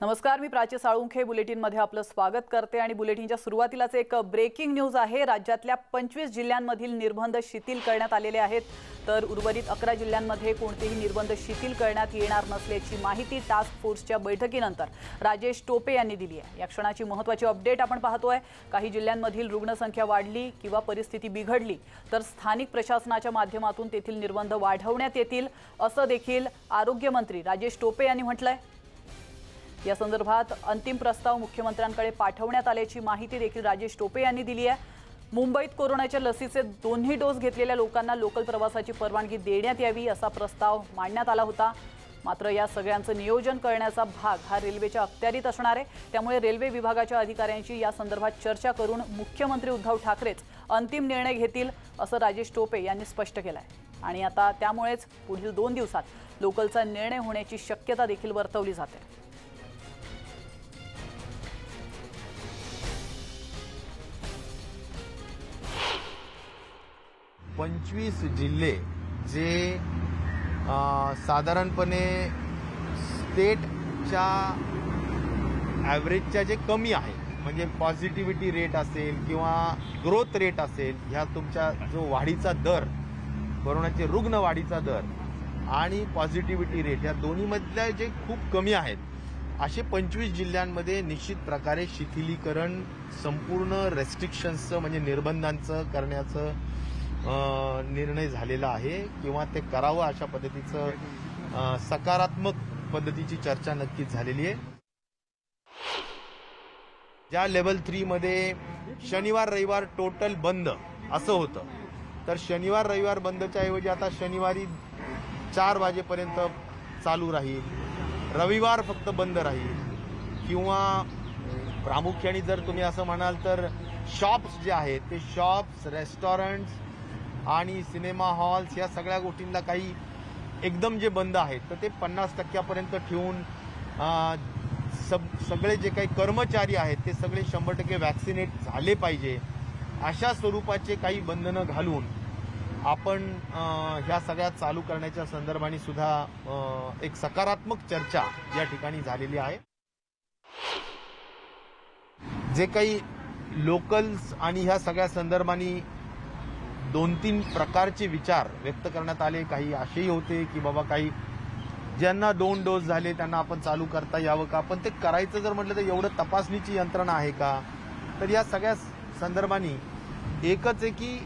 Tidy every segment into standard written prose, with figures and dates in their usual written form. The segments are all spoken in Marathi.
नमस्कार, मी प्राची साळुंखे बुलेटिनमध्ये आपलं स्वागत करते आणि बुलेटिनच्या सुरुवातीलाच एक ब्रेकिंग न्यूज आहे। राज्यातल्या 25 जिल्ह्यांमधील निर्बंध शिथिल करण्यात आलेले आहेत, तर उर्वरित 11 जिल्ह्यांमध्ये कोणतेही निर्बंध शिथिल करण्यात येणार नसल्याची माहिती टास्क फोर्सच्या बैठकीनंतर राजेश टोपे यांनी दिली आहे। या क्षणाची महत्त्वाची अपडेट आपण पाहतोय। काही जिल्ह्यांमधील रुग्णसंख्या वाढली किंवा परिस्थिती बिघडली तर स्थानिक प्रशासनाच्या माध्यमातून तेथील निर्बंध वाढवण्यात येतील, असं देखील आरोग्य मंत्री राजेश टोपे यांनी म्हटलंय। या संदर्भात अंतिम प्रस्ताव मुख्यमंत्र्यांकडे पाठवण्यात आल्याची माहिती देखील राजेश टोपे यांनी दिली आहे। मुंबईत कोरोनाच्या लसीचे दोन्ही डोस घेतलेल्या लोकांना लोकल प्रवासाची परवानगी देण्यात यावी असा प्रस्ताव मांडण्यात आला होता। मात्र या सगळ्यांचं नियोजन करण्याचा भाग हा रेल्वेच्या अखत्यारीत असणार आहे, त्यामुळे रेल्वे विभागाच्या अधिकाऱ्यांशी या संदर्भात चर्चा करून मुख्यमंत्री उद्धव ठाकरेच अंतिम निर्णय घेतील, असं राजेश टोपे यांनी स्पष्ट केलं आहे। आणि आता त्यामुळेच पुढील 2 दिवसात लोकलचा निर्णय होण्याची शक्यता देखील वर्तवली जाते। 25 जिल्हे जे साधारणपणे स्टेटच्या ॲव्हरेजच्या जे कमी आहे, म्हणजे पॉझिटिव्हिटी रेट असेल किंवा ग्रोथ रेट असेल, ह्या तुमच्या जो वाढीचा दर, कोरोनाचे रुग्ण वाढीचा दर आणि पॉझिटिव्हिटी रेट या दोन्हीमधल्या जे खूप कमी आहेत, असे 25 जिल्ह्यांमध्ये निश्चित प्रकारे शिथिलीकरण, संपूर्ण रेस्ट्रिक्शन्सचं म्हणजे निर्बंधांचं करण्याचं निर्णय झालेला आहे किंवा ते करावं अशा पद्धतीचं सकारात्मक पद्धतीची चर्चा नक्कीच झालेली आहे। ज्या लेवल 3 मध्ये शनिवार रविवार टोटल बंद असं होतं, तर शनिवार रविवार बंदच्या ऐवजी आता शनिवारी 4 वाजेपर्यंत चालू राहील, रविवार फक्त बंद राहील। किंवा प्रामुख्याने जर तुम्ही असं म्हणाल तर शॉप्स जे आहेत ते शॉप्स, रेस्टॉरंट्स आणि सिनेमा हॉल्स या सगळ्या गोष्टींना काही एकदम जे बंद आहेत तर ते 50% ठेवून सगळे जे काही कर्मचारी आहेत ते सगळे 100% वॅक्सिनेट झाले पाहिजे अशा स्वरूपाचे काही बंधनं घालून आपण ह्या सगळ्या चालू करण्याच्या संदर्भाने सुद्धा एक सकारात्मक चर्चा या ठिकाणी झालेली आहे। जे काही लोकल्स आणि ह्या सगळ्या संदर्भाने 2-3 प्रकारचे विचार व्यक्त करण्यात आले। काही असेही होते की बाबा काही ज्यांना 2 डोस झाले त्यांना आपण चालू करता यावं का, पण ते करायचं जर म्हटलं तर एवढं तपासणीची यंत्रणा आहे का? तर या सगळ्या संदर्भाने एकच आहे की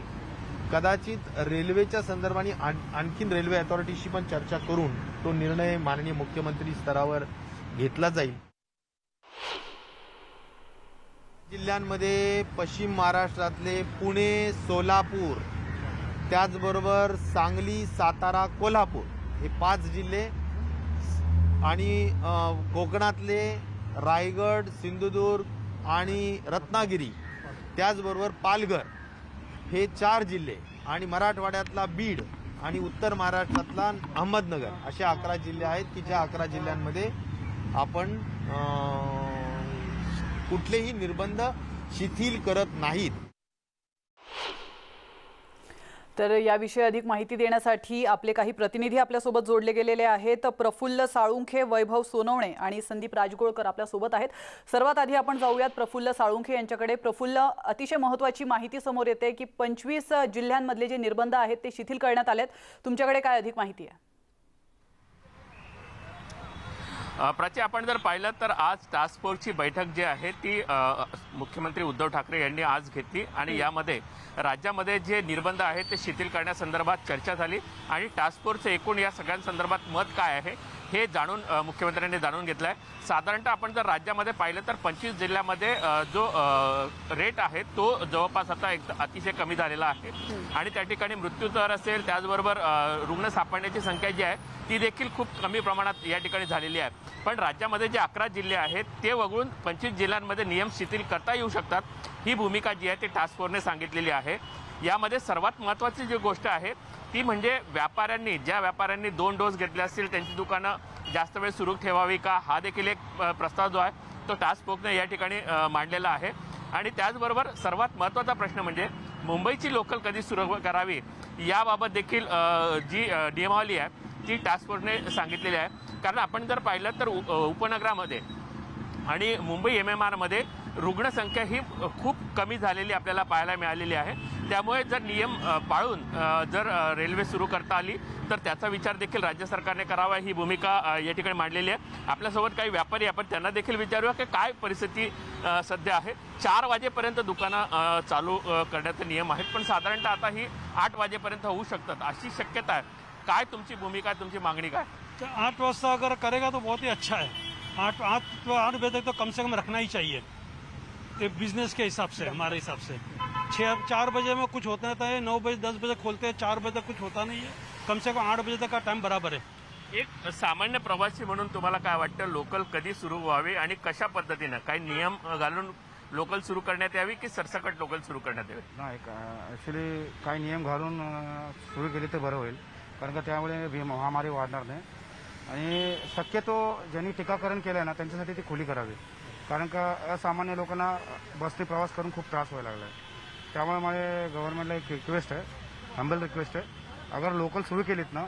कदाचित रेल्वेच्या संदर्भाने आणखीन रेल्वे अथॉरिटीशी पण चर्चा करून तो निर्णय माननीय मुख्यमंत्री स्तरावर घेतला जाईल। जिल्ह्यांमध्ये पश्चिम महाराष्ट्रातले पुणे, सोलापूर, त्याचबरोबर सांगली, सातारा, कोल्हापूर हे 5 जिल्हे आणि कोकणातले रायगड, सिंधुदुर्ग आणि रत्नागिरी, त्याचबरोबर पालघर हे 4 जिल्हे आणि मराठवाड्यातला बीड आणि उत्तर महाराष्ट्रातला अहमदनगर असे 11 जिल्हे आहेत की ज्या 11 जिल्ह्यांमध्ये आपण कुठलेही निर्बंध शिथिल करत नाहीत। तर याविषयी अधिक माहिती देण्यासाठी आपले काही प्रतिनिधी आपल्यासोबत जोडले गेलेले आहेत। प्रफुल्ल साळुंखे, वैभव सोनवणे आणि संदीप राजगोळकर आपल्यासोबत आहेत। सर्वात आधी आपण जाऊयात प्रफुल्ल साळुंखे यांच्याकडे। प्रफुल्ल, अतिशय महत्त्वाची माहिती समोर येते की 25 जिल्ह्यांमधले जे निर्बंध आहेत ते शिथिल करण्यात आलेत, तुमच्याकडे काय अधिक माहिती आहे? प्राची, आपण जर पाहिलं तर आज टास्क फोर्सची बैठक जी आहे ती मुख्यमंत्री उद्धव ठाकरे यांनी आज घेतली आणि यामध्ये राज्यामध्ये जे निर्बंध आहेत ते शिथिल करण्यासंदर्भात चर्चा झाली आणि टास्क फोर्सचं एकूण या सगळ्यांसंदर्भात मत काय आहे हे जाणून मुख्यमंत्र्यांनी जाणून घेतलं आहे। साधारणतः आपण जर राज्यामध्ये पाहिलं तर 25 जिल्ह्यामध्ये जो रेट आहे तो जवळपास आता अतिशय कमी झालेला आहे आणि त्या ठिकाणी मृत्यूदर असेल, त्याचबरोबर रुग्ण सापडण्याची संख्या जी आहे ती देखील खूप कमी प्रमाणात या ठिकाणी झालेली आहे। पण राज्यामध्ये जे 11 जिल्हे आहेत ते वगळून 25 जिल्ह्यांमध्ये नियम शिथिल करता येऊ शकतात, ही भूमिका जी आहे ती टास्क फोर्सने सांगितलेली आहे। यामध्ये सर्वात महत्त्वाची जी गोष्ट आहे ती म्हणजे ज्या व्यापाऱ्यांनी 2 डोस घेतले असतील त्यांची दुकानं जास्त वेळ सुरू ठेवावी का, हा देखील एक प्रस्ताव जो आहे तो टास्क फोर्सने या ठिकाणी मांडलेला आहे। आणि त्याचबरोबर सर्वात महत्त्वाचा प्रश्न म्हणजे मुंबईची लोकल कधी सुरू करावी याबाबत देखील जी नियमावली आहे ती टास्क फोर्सने सांगितलेली आहे। कारण आपण जर पाहिलं तर उपनगरामध्ये आणि मुंबई MMR मध्ये रुग्णसंख्या ही खूप कमी झालेली आपल्याला पाहायला मिळालेली आहे. त्यामुळे जर नियम पाळून जर रेल्वे सुरू करता आली तर त्याचा विचार देखील राज्य सरकारने करावा, ही भूमिका या ठिकाणी मांडलेली आहे. आपल्यासोबत काही व्यापारी, आपण त्यांना देखील विचारूया की काय परिस्थिती सध्या आहे. 4 वाजेपर्यंत दुकानं चालू करण्याचे नियम आहेत, पण साधारणतः आता ही 8 वाजेपर्यंत होऊ शकतात अशी शक्यता आहे. काय तुमची भूमिका, तुमची मागणी काय? 8 बजे अगर करेगा तो बहुत ही अच्छा है। 8 बजे तक तो कम से कम रखना ही चाहिए, ये बिजनेस के हिसाब से, हमारे हिसाब से। 4 बजे में कुछ होता है, 9 बजे 10 बजे खोलते हैं, 4 बजे तक कुछ होता नहीं है। कम से कम 8 बजे तक का टाइम बराबर है। एक सामान्य प्रवासी म्हणून तुम्हाला काय वाटतं, लोकल कधी सुरू व्हावी आणि कशा पद्धतीनं, काही नियम घालून लोकल सुरू करण्यात यावी की सरसकट लोकल सुरू करण्यात यावी? नाही, ॲक्च्युली काही नियम घालून सुरू केले तर बरं होईल, कारण का त्यामुळे महामारी वाढणार नाही. आणि शक्यतो ज्यांनी टीकाकरण केलं आहे ना त्यांच्यासाठी ती खुली करावी, कारण का असामान्य लोकांना बसने प्रवास करून खूप त्रास व्हायला लागला आहे. त्यामुळे माझे गव्हर्नमेंटला एक रिक्वेस्ट आहे, हंबल रिक्वेस्ट आहे, अगर लोकल सुरू केलीत ना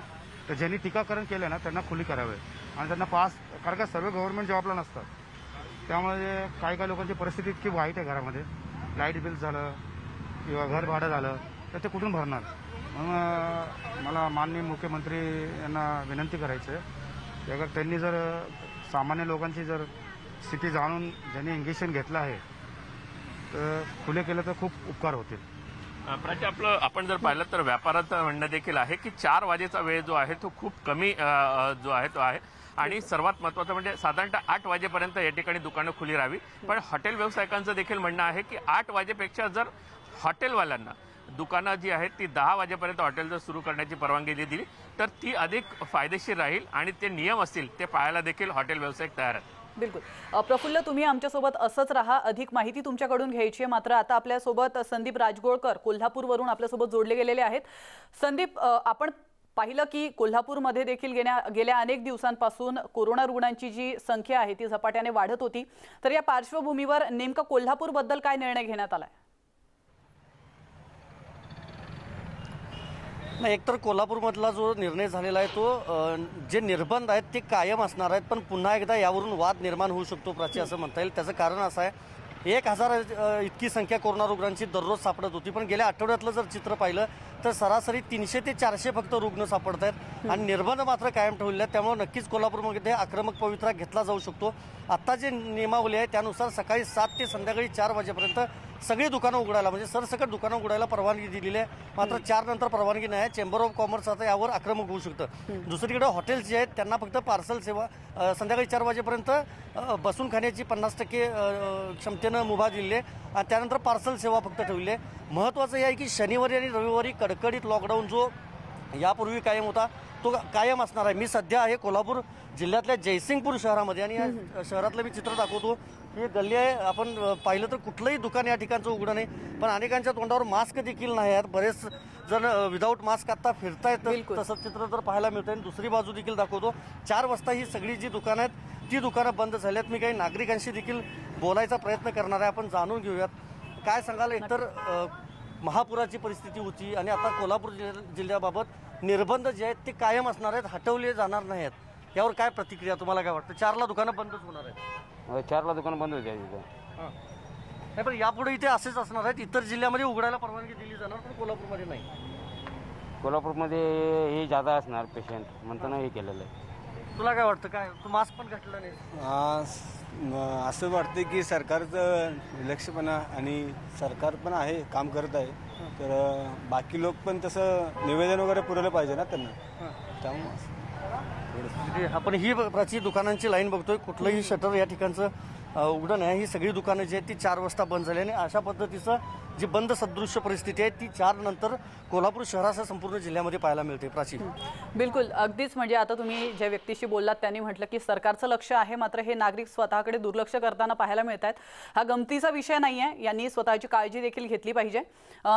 तर ज्यांनी टीकाकरण केलं ना त्यांना खुली करावे आणि त्यांना पास, कारण का सर्व गव्हर्नमेंट जॉबला नसतात. त्यामुळे काही लोकांची परिस्थिती इतकी वाईट आहे, घरामध्ये लाईट बिल झालं किंवा घर भाडं झालं तर ते कुठून भरणार. म्हणून मला माननीय मुख्यमंत्री यांना विनंती करायची आहे की अगर त्यांनी जर सामान्य लोकांची जर स्थिती जाणून ज्यांनी इंजेक्शन घेतलं आहे तर खुले केलं तर खूप उपकार होतील. प्राची, आपलं आपण जर पाहिलं तर व्यापाराचं म्हणणं देखील आहे की 4 वाजेचा वेळ जो आहे तो खूप कमी जो आहे तो आहे, आणि सर्वात महत्त्वाचं म्हणजे साधारणतः 8 वाजेपर्यंत या ठिकाणी दुकानं खुली राहावी. पण हॉटेल व्यावसायिकांचं देखील म्हणणं आहे की 8 वाजेपेक्षा जर हॉटेलवाल्यांना दुकानं जी आहेत ती 10 वाजेपर्यंत हॉटेल जर सुरू करण्याची परवानगी दिली तर ती अधिक फायदेशीर राहील आणि ते नियम असतील ते पाळायला देखील हॉटेल व्यावसायिक तयार आहेत. बिलकुल. प्रफुल्ल, तुम्ही आमच्यासोबत असंच राहा, अधिक माहिती तुमच्याकडून घ्यायची आहे. मात्र आता आपल्यासोबत संदीप राजगोळकर कोल्हापूरवरून आपल्यासोबत जोडले गेलेले आहेत. संदीप, आपण पाहिलं की कोल्हापूरमध्ये देखील गेल्या अनेक दिवसांपासून कोरोना रुग्णांची जी संख्या आहे ती झपाट्याने वाढत होती. तर या पार्श्वभूमीवर नेमका कोल्हापूरबद्दल काय निर्णय घेण्यात आलाय? नाही, एकतर कोल्हापूरमधला जो निर्णय झालेला आहे तो जे निर्बंध आहेत ते कायम असणार आहेत, पण पुन्हा एकदा यावरून वाद निर्माण होऊ शकतो प्राची, असं म्हणता येईल. त्याचं कारण असं आहे, 1000 इतकी संख्या कोरोना रुग्णांची दररोज सापडत होती, पण गेल्या आठवड्यातलं जर चित्र पाहिलं तर सरासरी 300 ते 400 फक्त रुग्ण सापडत आहेत आणि निर्बंध मात्र कायम ठेवले आहेत. त्यामुळे नक्कीच कोल्हापूरमध्ये आक्रमक पवित्रा घेतला जाऊ शकतो. आत्ता जे नियमावली आहे त्यानुसार सकाळी 7 ते संध्याकाळी 4 वाजेपर्यंत सगळी दुकानं उघडायला, म्हणजे सरसकट दुकानं उघडायला परवानगी दिलेली आहे. मात्र 4 नंतर परवानगी नाही आहे. चेंबर ऑफ कॉमर्स आता यावर आक्रमक होऊ शकतं. दुसरीकडे हॉटेल्स जे आहेत त्यांना फक्त पार्सल सेवा संध्याकाळी 4 वाजेपर्यंत बसून खाण्याची 50% क्षमतेनं मुभा दिली आहे आणि त्यानंतर पार्सल सेवा फक्त ठेवली आहे. महत्त्वाचं हे आहे की शनिवारी आणि रविवारी कडकडीत लॉकडाऊन जो यापूर्वी कायम होता तो कायम असणार आहे. मी सध्या आहे कोल्हापूर जिल्ह्यातल्या जयसिंगपूर शहरामध्ये आणि या शहरातलं मी चित्र दाखवतो. ही गल्ली आहे, आपण पाहिलं तर कुठलंही दुकान या ठिकाणचं उघडं नाही, पण अनेकांच्या तोंडावर मास्क देखील नाही आहेत. बरेच जण विदाऊट मास्क आता फिरतायत, तसं चित्र तर पाहायला मिळतं. आणि दुसरी बाजू देखील दाखवतो, 4 वाजता ही सगळी जी दुकानं आहेत ती दुकानं बंद झाली आहेत. मी काही नागरिकांशी देखील बोलायचा प्रयत्न करणार आहे, आपण जाणून घेऊयात काय सांगाल. एकतर महापुराची परिस्थिती होती आणि आता कोल्हापूर जिल्ह्याबाबत निर्बंध जे आहेत ते कायम असणार आहेत, हटवले जाणार नाही आहेत. यावर काय प्रतिक्रिया, तुम्हाला काय वाटतं? 4ला दुकानं बंदच होणार आहेत? 4ला दुकान बंद होते तिथं. नाही, पण यापुढे इथे असेच असणार आहेत. इतर जिल्ह्यामध्ये उघडायला परवानगी दिली जाणार, पण कोल्हापूरमध्ये नाही. कोल्हापूरमध्ये हे जादा असणार पेशंट, म्हणताना हे केलेलं आहे. तुला काय वाटतं? काय तू मास्क पण घातला नाही? असं वाटतं की सरकारचं लक्षपणा आणि सरकार पण आहे, काम करत आहे, तर बाकी लोक पण तसं निवेदन वगैरे पुरवलं पाहिजे ना त्यांना. त्यामुळे आपण ही प्राची दुकानांची लाईन बघतोय, कुठलंही शटर या ठिकाणचं उघडं नाही. ही सगळी दुकानं जी आहेत ती 4 वाजता बंद झाली आणि अशा पद्धतीचं जी बंद सदृश्य परिस्थिती आहे ती 4 नंतर कोल्हापूर शहरासह संपूर्ण जिल्ह्यामध्ये पाहायला मिळते. प्राची, बिलकुल, अगदीच. म्हणजे आता तुम्ही ज्या व्यक्तीशी बोललात त्यांनी म्हटलं की सरकारचं लक्ष आहे, मात्र हे नागरिक स्वतःकडे दुर्लक्ष करताना पाहायला मिळत आहेत. हा गमतीचा विषय नाही आहे, यांनी स्वतःची काळजी देखील घेतली पाहिजे.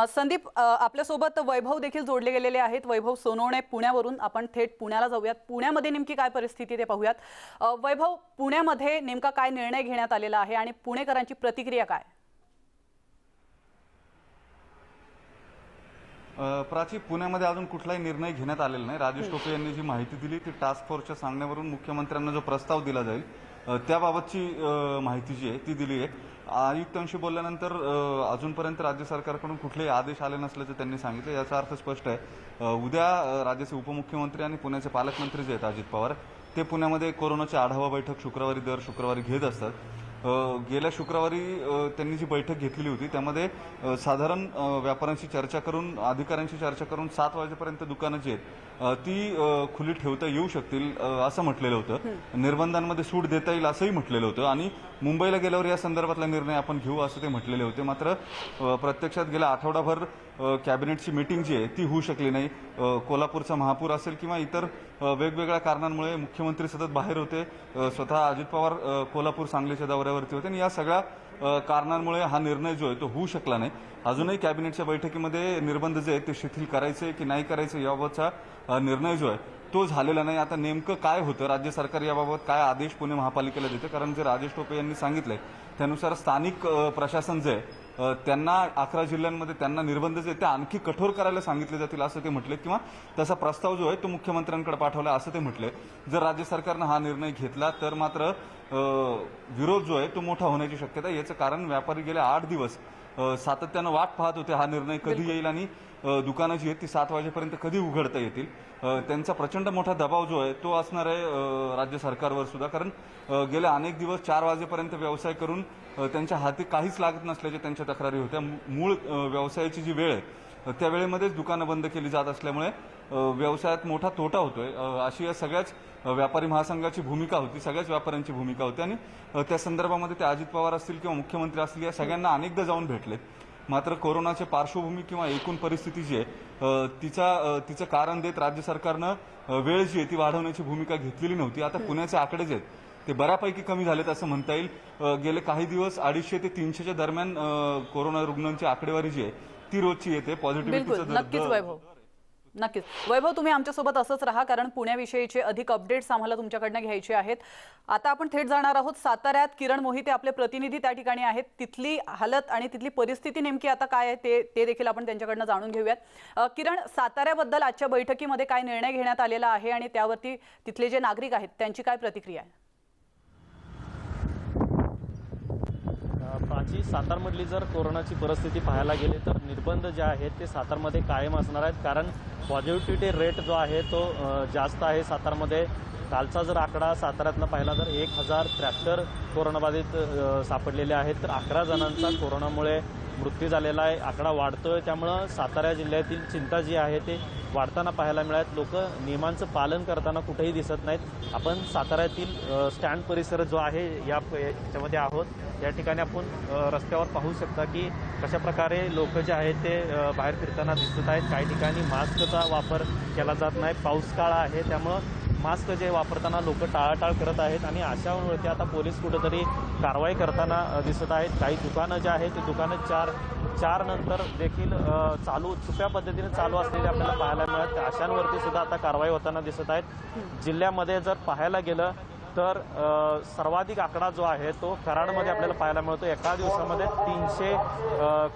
संदीप, आपल्यासोबत वैभव देखील जोडले गेलेले आहेत. वैभव सोनवणे पुण्यावरून. आपण थेट पुण्याला जाऊयात. पुण्यामध्ये नेमकी काय परिस्थिती ते पाहूयात. वैभव, पुण्यामध्ये नेमका काय निर्णय घेण्यात आलेला आहे आणि पुणेकरांची प्रतिक्रिया काय? प्राची, पुण्यामध्ये अजून कुठलाही निर्णय घेण्यात आलेला नाही. राजेश टोपे यांनी जी माहिती दिली ती टास्क फोर्सच्या सांगण्यावरून मुख्यमंत्र्यांना जो प्रस्ताव दिला जाईल त्याबाबतची माहिती जी आहे ती दिली आहे. आयुक्तांशी बोलल्यानंतर अजूनपर्यंत राज्य सरकारकडून कुठलेही आदेश आले नसल्याचं त्यांनी सांगितलं. याचा अर्थ स्पष्ट आहे, उद्या राज्याचे उपमुख्यमंत्री आणि पुण्याचे पालकमंत्री जे आहेत अजित पवार, ते पुण्यामध्ये कोरोनाची आढावा बैठक दर शुक्रवारी घेत असतात. गेल्या शुक्रवारी त्यांनी जी बैठक घेतलेली होती त्यामध्ये साधारण व्यापाऱ्यांशी चर्चा करून, अधिकाऱ्यांशी चर्चा करून 7 वाजेपर्यंत दुकानं जी आहेत ती खुली ठेवता येऊ शकतील असं म्हटलेलं होतं. निर्बंधांमध्ये सूट देता येईल असंही म्हटलेलं होतं आणि मुंबईला गेल्यावर या संदर्भातला निर्णय आपण घेऊ असं ते म्हटलेले होते. मात्र प्रत्यक्षात गेल्या आठवडाभर कॅबिनेटची मीटिंग जी आहे ती होऊ शकली नाही. कोल्हापूरचा महापूर असेल किंवा इतर वेगवेगळ्या कारणांमुळे मुख्यमंत्री सतत बाहेर होते. स्वतः अजित पवार कोल्हापूर सांगलीच्या दौऱ्यावरती होते आणि या सगळ्या कारणांमुळे हा निर्णय जो आहे तो होऊ शकला नाही. अजूनही कॅबिनेटच्या बैठकीमध्ये निर्बंध जे आहेत ते शिथिल करायचे की नाही करायचे याबाबतचा निर्णय जो आहे तो झालेला नाही. आता नेमकं काय होतं, राज्य सरकार याबाबत काय आदेश पुणे महापालिकेला देतं, कारण जे राजेश टोपे यांनी सांगितलंय त्यानुसार स्थानिक प्रशासन जे आहे त्यांना 11 जिल्ह्यांमध्ये त्यांना निर्बंध जे ते आणखी कठोर करायला सांगितले जातील असं ते म्हटले, किंवा तसा प्रस्ताव जो आहे तो मुख्यमंत्र्यांकडे पाठवला असं ते म्हटले. जर राज्य सरकारनं हा निर्णय घेतला तर मात्र विरोध जो आहे तो मोठा होण्याची शक्यता आहे. याचं कारण व्यापारी गेले 8 दिवस सातत्यानं वाट पाहत होते हा निर्णय कधी येईल आणि दुकानं जी आहेत ती 7 वाजेपर्यंत कधी उघडता येतील. त्यांचा प्रचंड मोठा दबाव जो आहे तो असणार आहे राज्य सरकारवर सुद्धा, कारण गेले अनेक दिवस 4 वाजेपर्यंत व्यवसाय करून त्यांच्या हाती काहीच लागत नसल्याच्या त्यांच्या तक्रारी होत्या. मूळ व्यवसायाची जी वेळ आहे त्या वेळेमध्येच दुकानं बंद केली जात असल्यामुळे व्यवसायात मोठा तोटा होतोय अशी या सगळ्याच व्यापारी महासंघाची भूमिका होती, सगळ्याच व्यापाऱ्यांची भूमिका होती आणि त्या संदर्भामध्ये ते अजित पवार असतील किंवा मुख्यमंत्री असतील या सगळ्यांना अनेकदा जाऊन भेटले. मात्र कोरोनाची पार्श्वभूमी किंवा एकूण परिस्थिती जी आहे तिचं कारण देत राज्य सरकारनं वेळ जी आहे ती वाढवण्याची भूमिका घेतलेली नव्हती. आता पुण्याचे आकडे जे आहेत ते बऱ्यापैकी कमी झालेत असं म्हणता येईल. गेले काही दिवस 250 ते 300च्या दरम्यान कोरोना रुग्णांची आकडेवारी जी आहे ती रोजची येते. बिलकुल, नक्कीच वैभव, नक्कीच वैभव, तुम्ही आमच्यासोबत असंच राहा, कारण पुण्याविषयीचे अधिक अपडेट्स आम्हाला तुमच्याकडनं घ्यायचे आहेत. आता आपण थेट जाणार आहोत साताऱ्यात. किरण मोहिते आपले प्रतिनिधी त्या ठिकाणी आहेत. तिथली हालत आणि तिथली परिस्थिती नेमकी आता काय आहे ते देखील आपण त्यांच्याकडनं जाणून घेऊयात. किरण, साताऱ्याबद्दल आजच्या बैठकीमध्ये काय निर्णय घेण्यात आलेला आहे आणि त्यावरती तिथले जे नागरिक आहेत त्यांची काय प्रतिक्रिया आहे? प्राची, सातारमधली जर कोरोनाची परिस्थिती पाहायला गेली तर निर्बंध जे आहेत ते सातारमध्ये कायम असणार आहेत, कारण पॉझिटिव्हिटी रेट जो आहे तो जास्त आहे सातारमध्ये. कालचा जर आकडा साताऱ्यातला पाहिला तर 1073 कोरोनाबाधित सापडलेले आहेत, तर 11 जणांचा कोरोनामुळे मृत्यू झालेला आहे. आकडा वाढतोय, त्यामुळं सातारा जिल्ह्यातील चिंता जी आहे ते वाढताना पाहायला मिळत. लोक नियमांचं पालन करताना कुठेही दिसत नाहीत. आपण साताऱ्यातील स्टँड परिसर जो आहे याच्यामध्ये आहोत. या ठिकाणी आपण रस्त्यावर पाहू शकता की कशा प्रकारे लोक जे आहेत ते बाहेर फिरताना दिसत आहेत. काही ठिकाणी मास्कचा वापर केला जात नाही. पाऊस काळ आहे त्यामुळं मास्क जे वापरताना लोक टाळाटाळ करत आहेत आणि अशावरती आता पोलीस कुठेतरी कारवाई करताना दिसत आहेत. काही दुकानं जे आहेत ते दुकानं 4 नंतर देखील छुप्या पद्धतीने चालू असलेले आपल्याला पाहायला मिळत. अशांवरती सुद्धा आता कारवाई होताना दिसत आहेत. जिल्ह्यामध्ये जर पाहायला गेलं तर सर्वाधिक आकडा जो आहे तो कराडमध्ये आपल्याला पाहायला मिळतो. एका दिवसामध्ये 300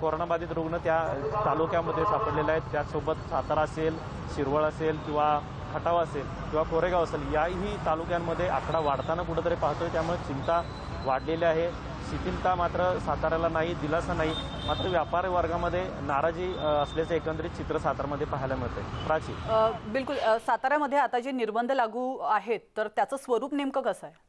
कोरोनाबाधित रुग्ण त्या तालुक्यामध्ये सापडलेले आहेत. त्याचसोबत सातारा असेल, शिरवळ असेल किंवा खटाव असेल किंवा कोरेगाव असेल, याही तालुक्यांमध्ये आकडा वाढताना कुठेतरी पाहतोय. त्यामुळे चिंता वाढलेली आहे. शिथिलता मात्र साताऱ्याला नाही, दिलासा नाही. मात्र व्यापारी वर्गामध्ये नाराजी असल्याचं एकंदरीत चित्र सातारमध्ये पाहायला मिळतंय. प्राची, बिलकुल, साताऱ्यामध्ये आता जे निर्बंध लागू आहेत तर त्याचं स्वरूप नेमकं कसं आहे?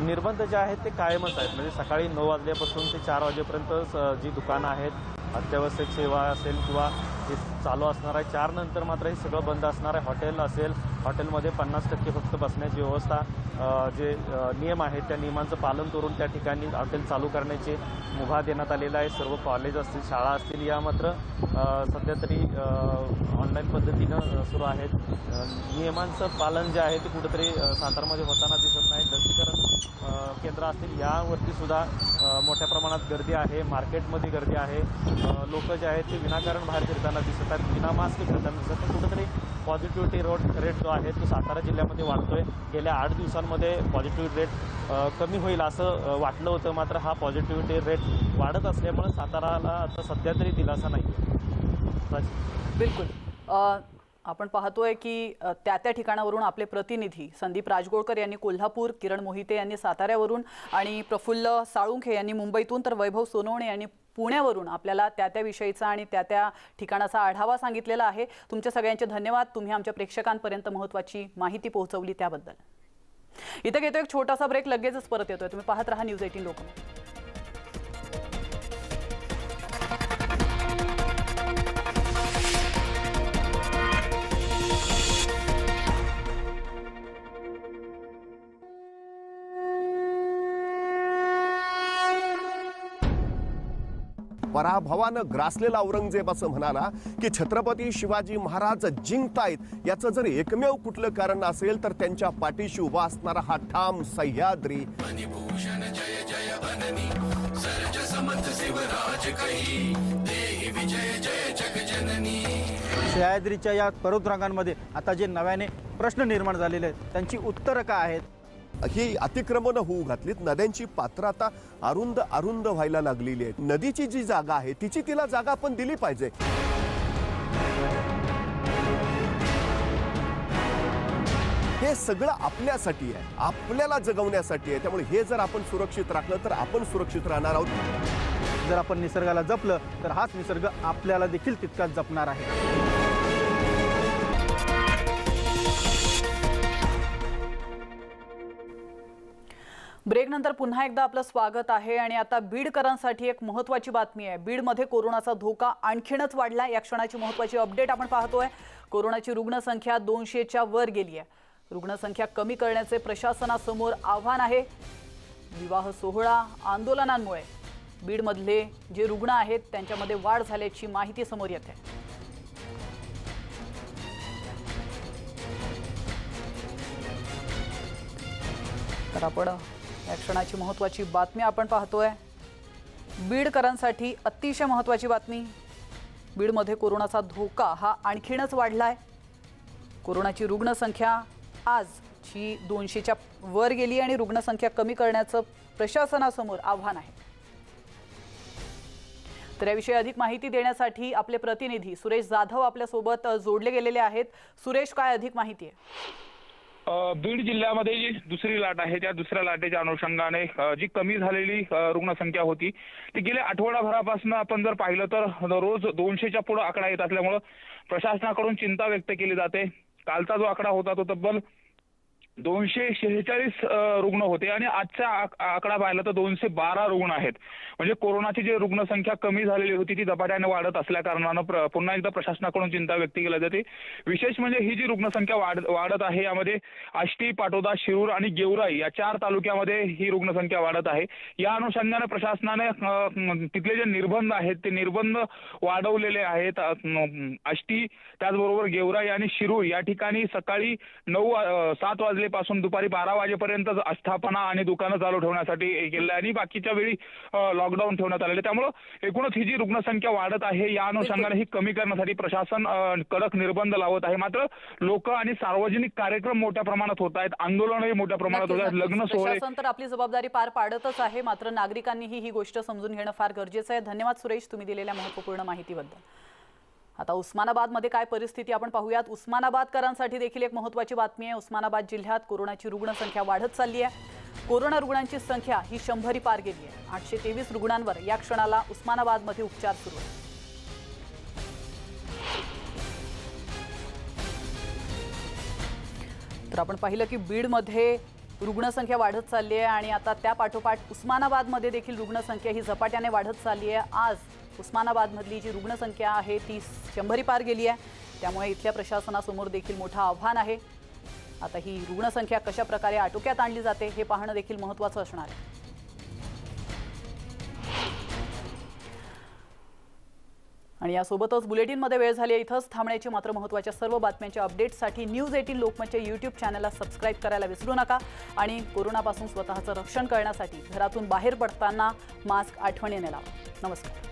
निर्बंध जे आहेत ते कायमच आहेत. म्हणजे सकाळी 9 वाजल्यापासून ते 4 वाजेपर्यंत जी दुकानं आहेत, अत्यावश्यक सेवा असेल किंवा हे चालू असणार आहे. 4 नंतर मात्र हे सगळं बंद असणार आहे. हॉटेल असेल, हॉटेलमध्ये 50% फक्त बसण्याची व्यवस्था, जे नियम आहेत त्या नियमांचं पालन करून त्या ठिकाणी हॉटेल चालू करण्याची मुभा देण्यात आलेला आहे. सर्व कॉलेज असतील, शाळा असतील, या मात्र सध्या तरी ऑनलाईन पद्धतीनं सुरू आहेत. नियमांचं पालन जे आहे ते कुठेतरी सातारमध्ये होताना दिसत नाही. लसीकरण केंद्र असतील यावरती सुद्धा मोठ्या प्रमाणात गर्दी आहे. मार्केटमध्ये गर्दी आहे. लोक जे आहेत ते विनाकारण बाहेर फिरताना दिसत आहेत, विना मास्क फिरताना दिसत आहेत. कुठेतरी पॉझिटिव्हिटी रेट जो आहे तो सातारा जिल्ह्यामध्ये वाढतोय. गेल्या 8 दिवसांमध्ये पॉझिटिव्हिटी रेट कमी होईल असं वाटलं होतं, मात्र हा पॉझिटिव्हिटी रेट वाढत असल्यामुळे साताराला आता सध्या तरी दिलासा नाही. बिलकुल, आपण पाहतोय की त्या ठिकाणावरून आपले प्रतिनिधी संदीप राजगोळकर यांनी कोल्हापूर, किरण मोहिते यांनी साताऱ्यावरून आणि प्रफुल्ल साळुंखे यांनी मुंबईतून तर वैभव सोनवणे यांनी पुण्यावरून आपल्याला त्या विषयीचा आणि त्या ठिकाणाचा आढावा सांगितलेला आहे। तुमच्या सगळ्यांचे धन्यवाद। तुम्ही आमच्या प्रेक्षकांपर्यंत महत्त्वाची माहिती पोहोचवली त्याबद्दल। इथे घेतो एक छोटासा ब्रेक, लगेचच परत येतोय। तुम्ही पाहत रहा न्यूज 18 लोकमत। पराभवानं ग्रासलेला औरंगजेब असं म्हणाला की छत्रपती शिवाजी महाराज जिंकतायत याचं जर एकमेव कुठलं कारण असेल तर त्यांच्या पाठीशी उभा असणारा हा ठाम सह्याद्री। सह्याद्रीच्या या पर्वतरांगांमध्ये आता जे नव्याने प्रश्न निर्माण झालेले आहेत त्यांची उत्तरं काय आहेत? ही अतिक्रमण होऊ घातलीत, नद्यांची पात्र आता अरुंद अरुंद व्हायला लागलेली आहेत। नदीची जी जागा आहे तिची तिला जागा आपण दिली पाहिजे। हे सगळं आपल्यासाठी आहे, आपल्याला जगवण्यासाठी आहे। त्यामुळे हे जर आपण सुरक्षित राखलं तर आपण सुरक्षित राहणार आहोत। जर आपण निसर्गाला जपलं तर हाच निसर्ग आपल्याला देखील तितकाच जपणार आहे। ब्रेक नंतर पुन्हा एकदा आपलं स्वागत आहे आणि आता बीडकरांसाठी एक महत्त्वाची बातमी आहे। बीडमध्ये कोरोनाचा धोका आणखीनच वाढला। या क्षणाची महत्त्वाची अपडेट आपण पाहतोय। कोरोनाची रुग्णसंख्या 200च्या वर गेली आहे। रुग्णसंख्या कमी करण्याचे प्रशासनासमोर आव्हान आहे। विवाह सोहळा आंदोलनांमुळे बीडमधले जे रुग्ण आहेत त्यांच्यामध्ये वाढ झाल्याची माहिती समोर येते। तर आपण या क्षणाची महत्त्वाची बातमी आपण पाहतोय। बीडकरांसाठी अतिशय महत्त्वाची बातमी। बीडमध्ये कोरोनाचा धोका हा आणखीनच वाढलाय। कोरोनाची रुग्णसंख्या आजची 200च्या वर गेली आणि रुग्णसंख्या कमी करण्याचं प्रशासनासमोर आव्हान आहे। तर याविषयी अधिक माहिती देण्यासाठी आपले प्रतिनिधी सुरेश जाधव आपल्यासोबत जोडले गेलेले आहेत। सुरेश, काय अधिक माहिती आहे? बीड जिल्ह्यामध्ये जी दुसरी लाट आहे त्या दुसऱ्या लाटेच्या अनुषंगाने जी कमी झालेली रुग्णसंख्या होती ती गेल्या आठवडाभरापासून आपण जर पाहिलं तर रोज 200च्या पुढे आकडा येत असल्यामुळे प्रशासनाकडून चिंता व्यक्त केली जाते। कालचा जो आकडा होता तो तब्बल 246 रुग्ण होते आणि आजचा आकडा पाहिला तर 212 रुग्ण आहेत। म्हणजे कोरोनाची जी रुग्णसंख्या कमी झालेली होती ती झपाट्याने वाढत असल्या कारणानं पुन्हा एकदा प्रशासनाकडून चिंता व्यक्त केली जाते। विशेष म्हणजे ही जी रुग्णसंख्या वाढत आहे यामध्ये आष्टी, पाटोदा, शिरूर आणि गेवराई या 4 तालुक्यामध्ये ही रुग्णसंख्या वाढत आहे। या अनुषंगाने प्रशासनाने तिथले जे निर्बंध आहेत ते निर्बंध वाढवलेले आहेत। आष्टी त्याचबरोबर गेवराई आणि शिरूर या ठिकाणी सकाळी 7 वाजल्यापासून दुपारी 12 वाजेपर्यंत आस्थापना आणि दुकानं चालू ठेवण्यासाठी केले आणि बाकीच्या वेळी लॉकडाऊन ठेवण्यात आलेले। त्यामुळे एकूणच ही जी रुग्णसंख्या वाढत आहे या अनुषंगाने ही कमी करण्यासाठी प्रशासन कडक निर्बंध लावत आहे। मात्र लोक आणि सार्वजनिक कार्यक्रम मोठ्या प्रमाणात होत आहेत, आंदोलनही मोठ्या प्रमाणात होत आहेत, लग्न सोहळे। प्रशासन तर आपली जबाबदारी पार पाडतच आहे, मात्र नागरिकांनीही ही गोष्ट समजून घेणं फार गरजेचं आहे। धन्यवाद सुरेश, तुम्ही दिलेल्या महत्त्वपूर्ण माहितीबद्दल। आता उस्मानाबादमध्ये काय परिस्थिती आपण पाहूयात। उस्मानाबादकरांसाठी देखील एक महत्त्वाची बातमी आहे। उस्मानाबाद जिल्ह्यात कोरोनाची रुग्णसंख्या वाढत चालली आहे। कोरोना रुग्णांची संख्या ही 100 पार गेली आहे। 823 रुग्णांवर या क्षणाला उस्मानाबादमध्ये उपचार सुरू आहेत। तर आपण पाहिलं की बीडमध्ये रुग्णसंख्या वाढत चालली आहे आणि आता त्या पाठोपाठ उस्मानाबादमध्ये देखील रुग्णसंख्या ही झपाट्याने वाढत चालली आहे। आज उस्मानाबादमधली जी रुग्णसंख्या आहे ती 100 पार गेली आहे। त्यामुळे इथल्या प्रशासनासमोर देखील मोठं आव्हान आहे। आता ही रुग्णसंख्या कशा प्रकारे आटोक्यात आणली जाते हे पाहणं देखील महत्त्वाचं असणार आहे। आणि यासोबतच बुलेटिनमध्ये वेळ झाली आहे इथंच थांबण्याची। मात्र महत्त्वाच्या सर्व बातम्यांच्या अपडेट्ससाठी न्यूज 18 लोकमतच्या यूट्यूब चॅनलला सबस्क्राईब करायला विसरू नका आणि कोरोनापासून स्वतःचं रक्षण करण्यासाठी घरातून बाहेर पडताना मास्क आठवणीने लावा। नमस्कार।